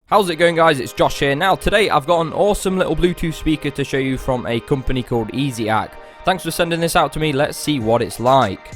How's it going, guys? It's Josh here. Now today I've got an awesome little Bluetooth speaker to show you from a company called Easyacc. Thanks for sending this out to me. Let's see what it's like.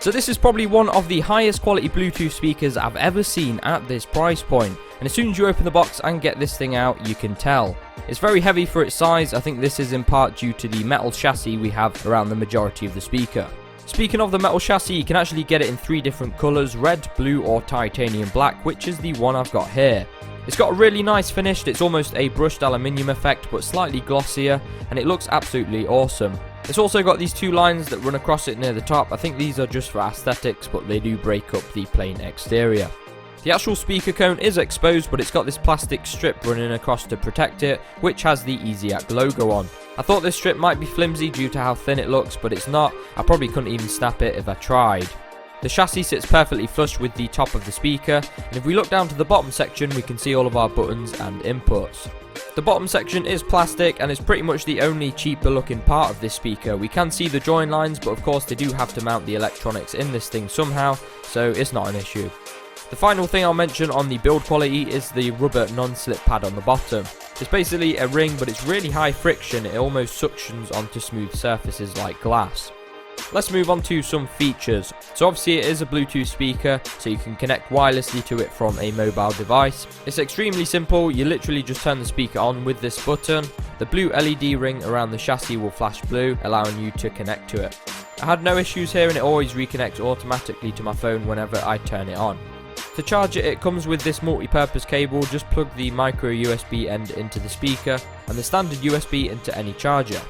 So this is probably one of the highest quality Bluetooth speakers I've ever seen at this price point. And as soon as you open the box and get this thing out, you can tell. It's very heavy for its size. I think this is in part due to the metal chassis we have around the majority of the speaker. Speaking of the metal chassis, you can actually get it in 3 different colours: red, blue or titanium black, which is the one I've got here. It's got a really nice finish. It's almost a brushed aluminium effect but slightly glossier, and it looks absolutely awesome. It's also got these 2 lines that run across it near the top. I think these are just for aesthetics, but they do break up the plain exterior. The actual speaker cone is exposed, but it's got this plastic strip running across to protect it, which has the Easyacc logo on. I thought this strip might be flimsy due to how thin it looks, but it's not. I probably couldn't even snap it if I tried. The chassis sits perfectly flush with the top of the speaker, and if we look down to the bottom section, we can see all of our buttons and inputs. The bottom section is plastic and is pretty much the only cheaper looking part of this speaker. We can see the join lines, but of course they do have to mount the electronics in this thing somehow, so it's not an issue. The final thing I'll mention on the build quality is the rubber non-slip pad on the bottom. It's basically a ring, but it's really high friction. It almost suctions onto smooth surfaces like glass. Let's move on to some features. So obviously it is a Bluetooth speaker, so you can connect wirelessly to it from a mobile device. It's extremely simple. You literally just turn the speaker on with this button. The blue LED ring around the chassis will flash blue, allowing you to connect to it. I had no issues here, and it always reconnects automatically to my phone whenever I turn it on. To charge it, it comes with this multi-purpose cable. Just plug the micro USB end into the speaker and the standard USB into any charger.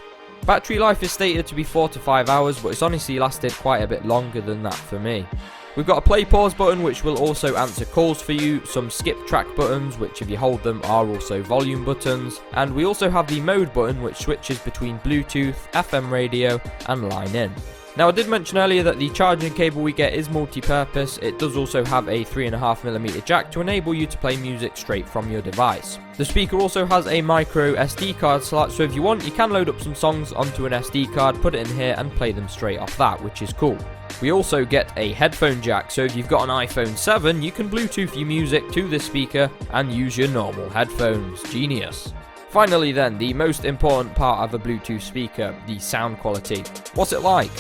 Battery life is stated to be 4 to 5 hours, but it's honestly lasted quite a bit longer than that for me. We've got a play pause button which will also answer calls for you, some skip track buttons which if you hold them are also volume buttons, and we also have the mode button which switches between Bluetooth, FM radio and line in. Now I did mention earlier that the charging cable we get is multi-purpose. It does also have a 3.5mm jack to enable you to play music straight from your device. The speaker also has a micro SD card slot, so if you want you can load up some songs onto an SD card, put it in here and play them straight off that, which is cool. We also get a headphone jack, so if you've got an iPhone 7 you can Bluetooth your music to this speaker and use your normal headphones. Genius. Finally then, the most important part of a Bluetooth speaker, the sound quality. What's it like?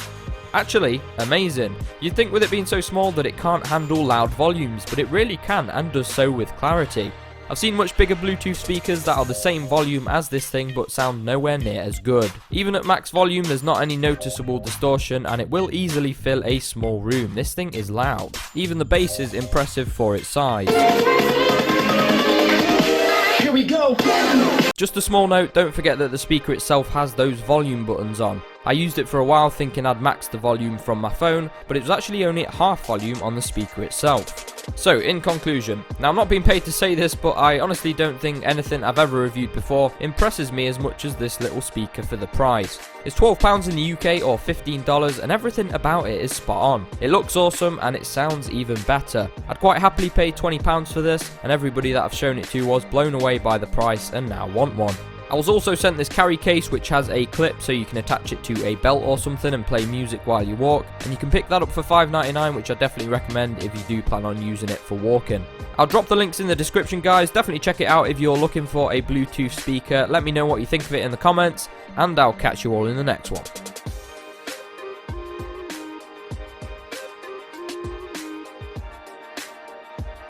Actually, amazing. You'd think with it being so small that it can't handle loud volumes, but it really can and does so with clarity. I've seen much bigger Bluetooth speakers that are the same volume as this thing but sound nowhere near as good. Even at max volume there's not any noticeable distortion, and it will easily fill a small room. This thing is loud. Even the bass is impressive for its size. Here we go! Just a small note, don't forget that the speaker itself has those volume buttons on. I used it for a while thinking I'd maxed the volume from my phone, but it was actually only at half volume on the speaker itself. So, in conclusion, now I'm not being paid to say this, but I honestly don't think anything I've ever reviewed before impresses me as much as this little speaker for the price. It's £12 in the UK or $15, and everything about it is spot on. It looks awesome and it sounds even better. I'd quite happily pay £20 for this, and everybody that I've shown it to was blown away by the price and now want one. I was also sent this carry case which has a clip so you can attach it to a belt or something and play music while you walk, and you can pick that up for $5.99, which I definitely recommend if you do plan on using it for walking. I'll drop the links in the description, guys. Definitely check it out if you're looking for a Bluetooth speaker. Let me know what you think of it in the comments, and I'll catch you all in the next one.